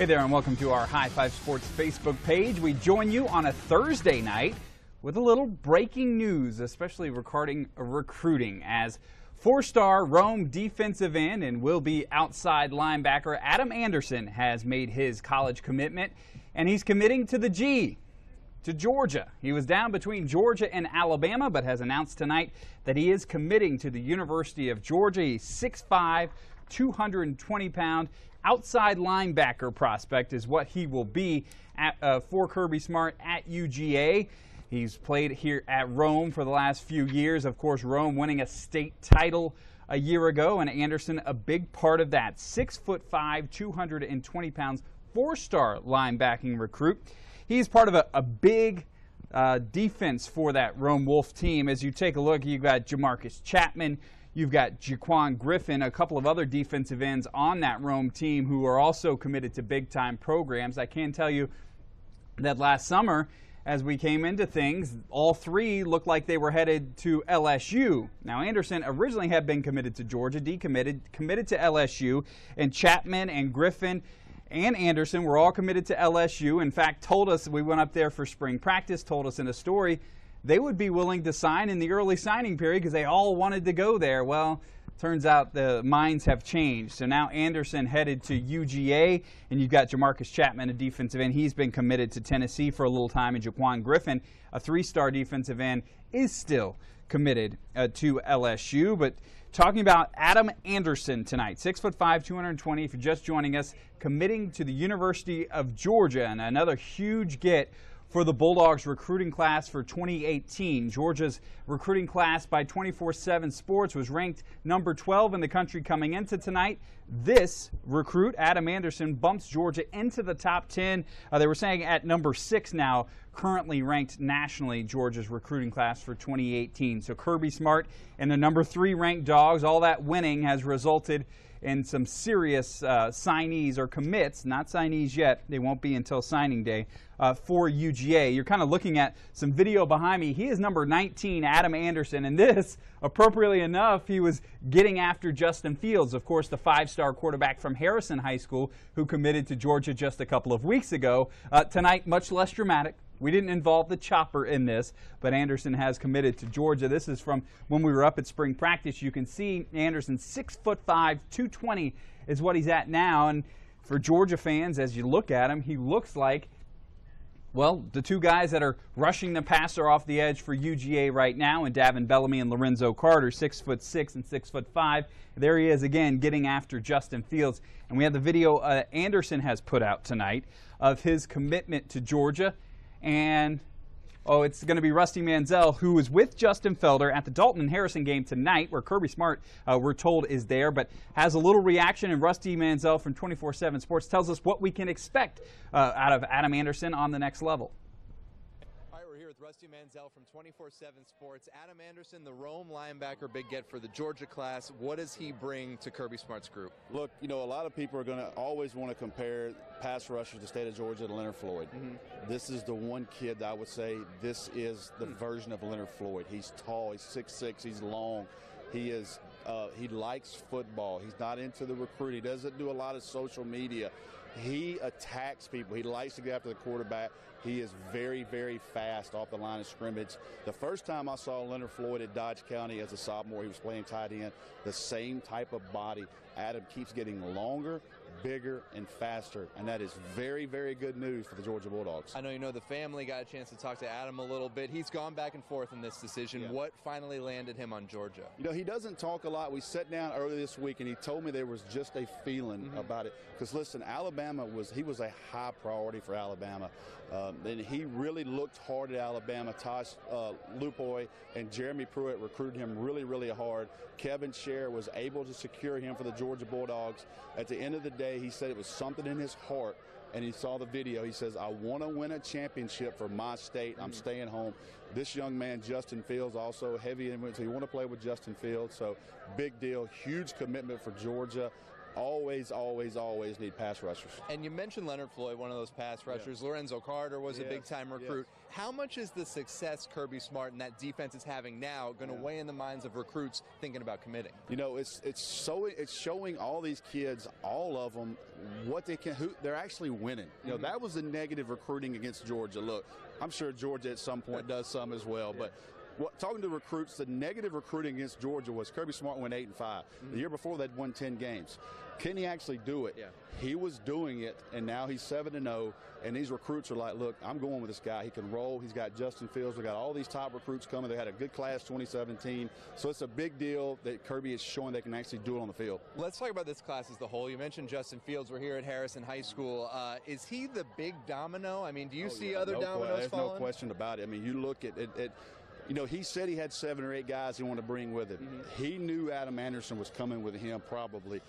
Hey there, and welcome to our High Five Sports Facebook page. We join you on a Thursday night with a little breaking news, especially regarding recruiting, as four-star Rome defensive end and will be outside linebacker Adam Anderson has made his college commitment, and he's committing to the G, to Georgia. He was down between Georgia and Alabama, but has announced tonight that he is committing to the University of Georgia. He's 6'5", 220-pound. Outside linebacker prospect is what he will be for Kirby Smart at UGA. He's played here at Rome for the last few years. Of course, Rome winning a state title a year ago, and Anderson a big part of that. 6'5", 220 pounds, four-star linebacking recruit. He's part of a big defense for that Rome Wolf team. As you take a look, you've got Jamarcus Chapman. You've got Jaquan Griffin, a couple of other defensive ends on that Rome team who are also committed to big-time programs. I can tell you that last summer, as we came into things, all three looked like they were headed to LSU. Now, Anderson originally had been committed to Georgia, committed to LSU, and Chapman and Griffin and Anderson were all committed to LSU. In fact, told us, we went up there for spring practice, told us in a story, they would be willing to sign in the early signing period because they all wanted to go there. Well, turns out the minds have changed. So now Anderson headed to UGA, and you've got Jamarcus Chapman, a defensive end. He's been committed to Tennessee for a little time, and Jaquan Griffin, a three-star defensive end, is still committed to LSU. But talking about Adam Anderson tonight, 6'5", 220, if you're just joining us, committing to the University of Georgia, and another huge get for the Bulldogs recruiting class for 2018. Georgia's recruiting class by 24/7 Sports was ranked number 12 in the country coming into tonight. This recruit, Adam Anderson, bumps Georgia into the top 10. They were saying at number 6 now, currently ranked nationally, Georgia's recruiting class for 2018. So Kirby Smart and the number 3 ranked Dogs, all that winning has resulted in some serious signees or commits, not signees yet, they won't be until signing day, for UGA. You're kind of looking at some video behind me. He is number 19, Adam Anderson, and this, appropriately enough, he was getting after Justin Fields, of course, the 5-star quarterback from Harrison High School who committed to Georgia just a couple of weeks ago. Tonight, much less dramatic. We didn't involve the chopper in this, but Anderson has committed to Georgia. This is from when we were up at spring practice. You can see Anderson, 6'5", 220 is what he's at now. And for Georgia fans, as you look at him, he looks like, well, the two guys that are rushing the passer off the edge for UGA right now, and Davin Bellamy and Lorenzo Carter, 6'6" and 6'5". There he is again getting after Justin Fields. And we have the video Anderson has put out tonight of his commitment to Georgia. And, it's going to be Rusty Manziel, who is with Justin Felder at the Dalton and Harrison game tonight, where Kirby Smart, we're told, is there, but has a little reaction. And Rusty Manziel from 24/7 Sports tells us what we can expect out of Adam Anderson on the next level. We're here with Rusty Manziel from 24/7 Sports. Adam Anderson, the Rome linebacker, big get for the Georgia class. What does he bring to Kirby Smart's group? Look, a lot of people are going to always want to compare pass rushers to the state of Georgia to Leonard Floyd. This is the one kid that I would say this is the version of Leonard Floyd. He's tall, he's 6'6", he's long. He likes football. He's not into the recruit. He doesn't do a lot of social media. He attacks people. He likes to get after the quarterback. He is very, very fast off the line of scrimmage. The first time I saw Leonard Floyd at Dodge County as a sophomore, he was playing tight end, the same type of body. Adam keeps getting longer, bigger, and faster, and that is very, very good news for the Georgia Bulldogs. I know the family got a chance to talk to Adam a little bit. He's gone back and forth in this decision. Yeah. What finally landed him on Georgia? He doesn't talk a lot. We sat down earlier this week, and he told me there was just a feeling about it. Because, listen, Alabama was a high priority for Alabama. And he really looked hard at Alabama. Tosh Lupoy and Jeremy Pruitt recruited him really, really hard. Kevin Scher was able to secure him for the Georgia Bulldogs. At the end of the day, he said it was something in his heart, and he saw the video. He says, I want to win a championship for my state. I'm staying home. This young man, Justin Fields, also heavy in, so you want to play with Justin Fields. So big deal, huge commitment for Georgia. always need pass rushers. And you mentioned Leonard Floyd, one of those pass rushers. Yeah. Lorenzo Carter was a big-time recruit. Yes. How much is the success Kirby Smart and that defense is having now going to weigh in the minds of recruits thinking about committing? You know, it's showing all these kids, all of them, what they can. They're actually winning. You know, that was the negative recruiting against Georgia. Look, I'm sure Georgia at some point does some as well, but. Talking to recruits, the negative recruiting against Georgia was Kirby Smart went 8-5. The year before, they'd won 10 games. Can he actually do it? Yeah. He was doing it, and now he's 7-0. And these recruits are like, look, I'm going with this guy. He can roll. He's got Justin Fields. We got all these top recruits coming. They had a good class 2017. So it's a big deal that Kirby is showing they can actually do it on the field. Let's talk about this class as a whole. You mentioned Justin Fields. We're here at Harrison High School. Is he the big domino? I mean, do you see other dominoes There's falling? no question about it. I mean, you look at it. You know, he said he had 7 or 8 guys he wanted to bring with him. He knew Adam Anderson was coming with him probably.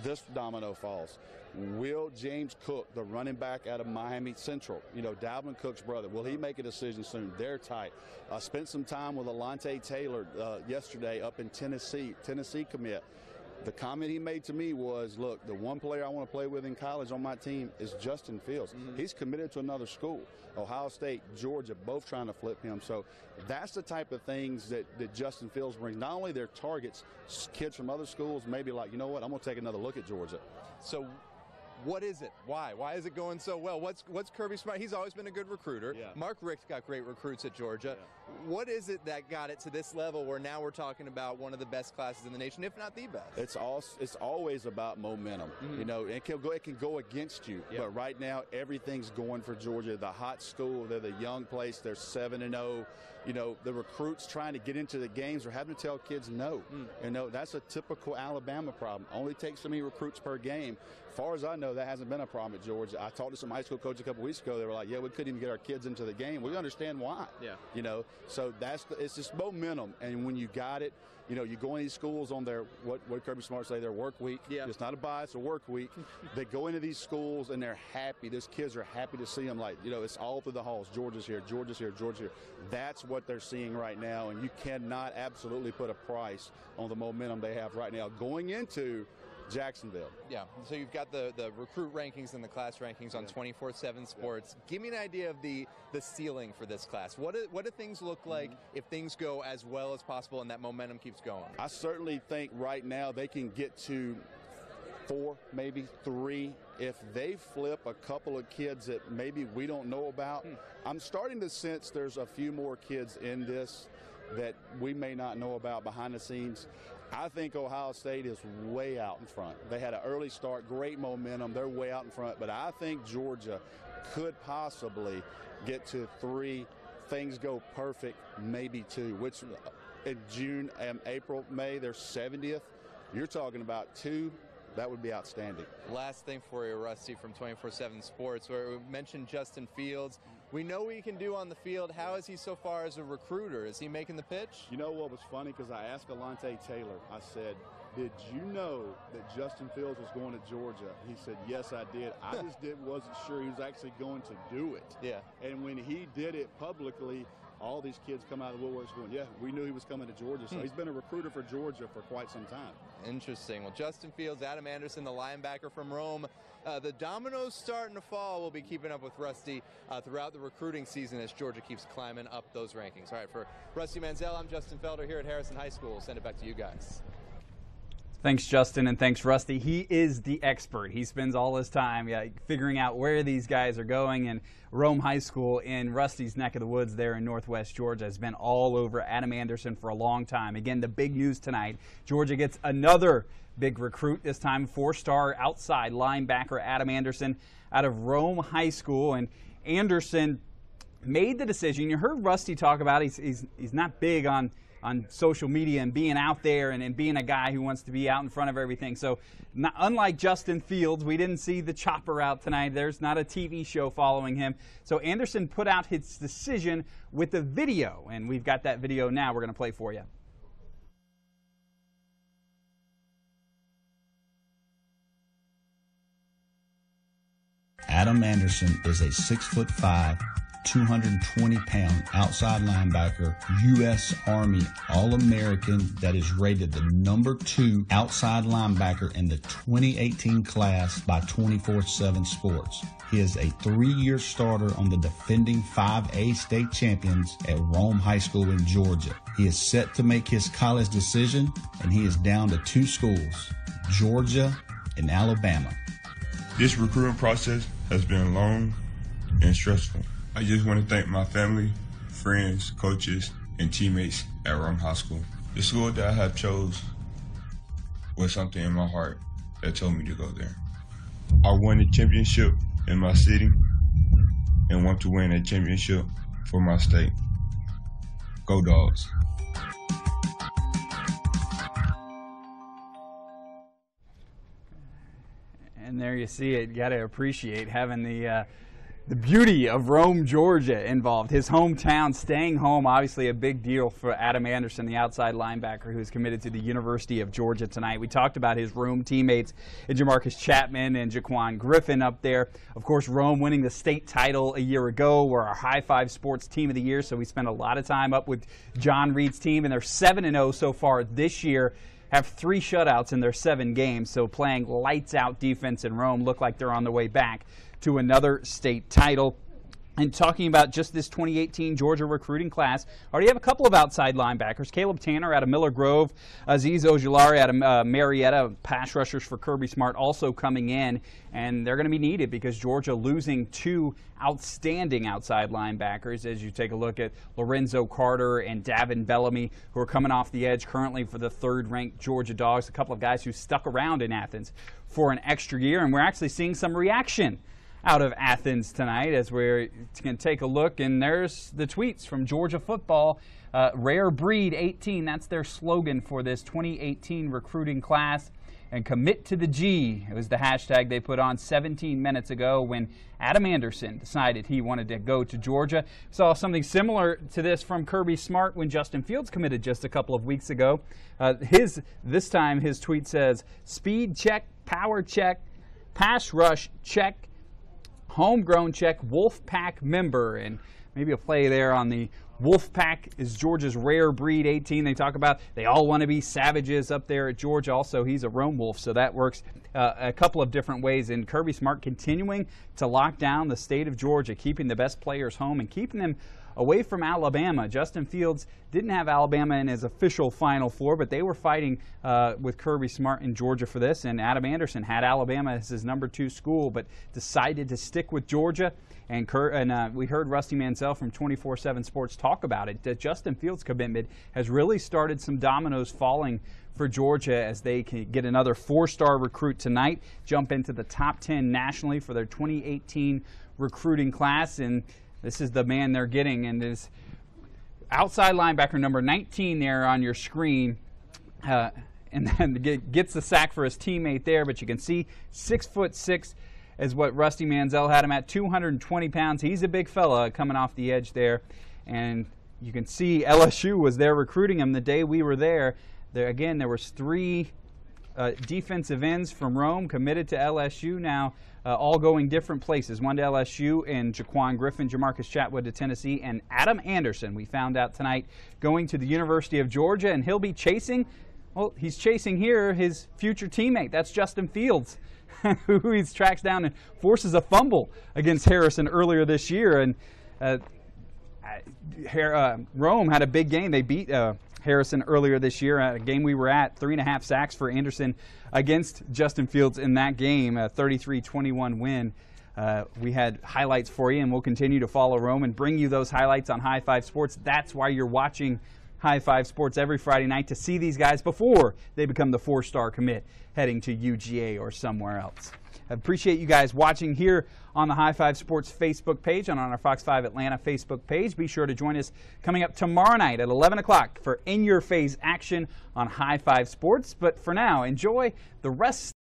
This domino falls. Will James Cook, the running back out of Miami Central, you know, Dalvin Cook's brother, will he make a decision soon? They're tight. Spent some time with Alante Taylor yesterday up in Tennessee commit. The comment he made to me was, look, the one player I want to play with in college on my team is Justin Fields. He's committed to another school. Ohio State, Georgia, both trying to flip him. So that's the type of things that Justin Fields brings. Not only their targets, kids from other schools maybe like, you know what, I'm going to take another look at Georgia. So what is it? Why? Why is it going so well? What's Kirby Smart? He's always been a good recruiter. Yeah. Mark Richt's got great recruits at Georgia. Yeah. What is it that got it to this level where now we're talking about one of the best classes in the nation, if not the best? It's always about momentum. You know, it can go against you. Yep. But right now everything's going for Georgia. The hot school, they're the young place. They're 7-0. You know, the recruits trying to get into the games are having to tell kids no. You know, that's a typical Alabama problem. Only takes so many recruits per game. As far as I know, that hasn't been a problem at Georgia. I talked to some high school coaches a couple weeks ago. They were like, yeah, we couldn't even get our kids into the game. We understand why. Yeah. You know, so it's just momentum. And when you got it, you know, you go into these schools on their, what Kirby Smart say, their work week. Yeah. It's not a bye, it's a work week. They go into these schools and they're happy. These kids are happy to see them. Like, you know, it's all through the halls. Georgia's here, Georgia's here, Georgia's here. That's what they're seeing right now. And you cannot absolutely put a price on the momentum they have right now going into Jacksonville. Yeah, so you've got the recruit rankings and the class rankings on 24/7 Sports. Give me an idea of the ceiling for this class. What do things look like if things go as well as possible and that momentum keeps going? I certainly think right now they can get to 4, maybe 3. If they flip a couple of kids that maybe we don't know about, I'm starting to sense there's a few more kids in this that we may not know about behind the scenes. I think Ohio State is way out in front. They had an early start, great momentum. They're way out in front. But I think Georgia could possibly get to 3. Things go perfect, maybe 2, which in June, April, May, they're 70th. You're talking about 2. That would be outstanding. Last thing for you, Rusty, from 24/7 Sports, where we mentioned Justin Fields. We know what he can do on the field. How is he so far as a recruiter? Is he making the pitch? You know what was funny? Because I asked Alante Taylor, I said, did you know that Justin Fields was going to Georgia? He said, yes, I did. I just wasn't sure he was actually going to do it. Yeah. And when he did it publicly, all these kids come out of the woodworks going, yeah, we knew he was coming to Georgia. So he's been a recruiter for Georgia for quite some time. Interesting. Well, Justin Fields, Adam Anderson, the linebacker from Rome. The dominoes starting to fall. We'll be keeping up with Rusty throughout the recruiting season as Georgia keeps climbing up those rankings. All right, for Rusty Manziel, I'm Justin Felder here at Harrison High School. We'll send it back to you guys. Thanks, Justin, and thanks, Rusty. He is the expert. He spends all his time figuring out where these guys are going, and Rome High School in Rusty's neck of the woods there in northwest Georgia has been all over Adam Anderson for a long time. Again, the big news tonight, Georgia gets another big recruit, this time 4-star outside linebacker Adam Anderson out of Rome High School. And Anderson made the decision. You heard Rusty talk about he's not big on social media and being out there and being a guy who wants to be out in front of everything. So unlike Justin Fields, we didn't see the chopper out tonight. There's not a TV show following him. So Anderson put out his decision with a video, and we've got that video now we're going to play for you. Adam Anderson is a 6'5", 220-pound outside linebacker, U.S. Army All-American that is rated the #2 outside linebacker in the 2018 class by 24/7 Sports. He is a 3-year starter on the defending 5A state champions at Rome High School in Georgia. He is set to make his college decision, and he is down to 2 schools, Georgia and Alabama. This recruiting process has been long and stressful. I just want to thank my family, friends, coaches, and teammates at Rome High School. The school that I have chose was something in my heart that told me to go there. I won a championship in my city and want to win a championship for my state. Go Dogs. And there you see it. You got to appreciate having the beauty of Rome, Georgia involved. His hometown, staying home, obviously a big deal for Adam Anderson, the outside linebacker who's committed to the University of Georgia tonight. We talked about his Rome teammates, Jamarcus Chapman and Jaquan Griffin up there. Of course, Rome winning the state title a year ago. We're our High Five Sports Team of the Year, so we spent a lot of time up with John Reed's team, and they're 7-0 so far this year. Have 3 shutouts in their 7 games, so playing lights-out defense in Rome, look like they're on their way back to another state title. And talking about just this 2018 Georgia recruiting class, already have a couple of outside linebackers. Caleb Tanner out of Miller Grove, Aziz Ojulari out of Marietta, pass rushers for Kirby Smart also coming in, and they're going to be needed because Georgia losing 2 outstanding outside linebackers as you take a look at Lorenzo Carter and Davin Bellamy, who are coming off the edge currently for the 3rd-ranked Georgia Dogs, a couple of guys who stuck around in Athens for an extra year, and we're actually seeing some reaction out of Athens tonight as we're going to take a look, and there's the tweets from Georgia football. Rare Breed 18, that's their slogan for this 2018 recruiting class. And commit to the G, it was the hashtag they put on 17 minutes ago when Adam Anderson decided he wanted to go to Georgia. Saw something similar to this from Kirby Smart when Justin Fields committed just a couple of weeks ago. This time his tweet says, speed check, power check, pass rush check, homegrown check, Wolfpack member. And maybe a play there on the Wolfpack is Georgia's Rare Breed 18. They talk about they all want to be savages up there at Georgia. Also, he's a Rome Wolf, so that works a couple of different ways. And Kirby Smart continuing to lock down the state of Georgia, keeping the best players home and keeping them away from Alabama. Justin Fields didn't have Alabama in his official Final Four, but they were fighting with Kirby Smart in Georgia for this. And Adam Anderson had Alabama as his #2 school, but decided to stick with Georgia. And we heard Rusty Mansell from 24/7 Sports talk about it. That Justin Fields' commitment has really started some dominoes falling for Georgia as they can get another 4-star recruit tonight, jump into the top 10 nationally for their 2018 recruiting class. And this is the man they're getting, and this outside linebacker number 19 there on your screen, and then gets the sack for his teammate there. But you can see 6'6" is what Rusty Mansell had him at, 220 pounds. He's a big fella coming off the edge there, and you can see LSU was there recruiting him the day we were there. Again, there was 3 defensive ends from Rome committed to LSU now, all going different places. One to LSU and Jaquan Griffin, Jamarcus Chatwood to Tennessee, and Adam Anderson, we found out tonight, going to the University of Georgia, and he'll be chasing, well, he's chasing here his future teammate. That's Justin Fields, who he tracks down and forces a fumble against Harrison earlier this year. And Rome had a big game. They beat Harrison earlier this year, a game we were at, 3.5 sacks for Anderson against Justin Fields in that game, a 33-21 win. We had highlights for you, and we'll continue to follow Rome and bring you those highlights on High Five Sports. That's why you're watching High Five Sports every Friday night, to see these guys before they become the 4-star commit heading to UGA or somewhere else. I appreciate you guys watching here on the High Five Sports Facebook page and on our Fox 5 Atlanta Facebook page. Be sure to join us coming up tomorrow night at 11 o'clock for In Your Face action on High Five Sports. But for now, enjoy the rest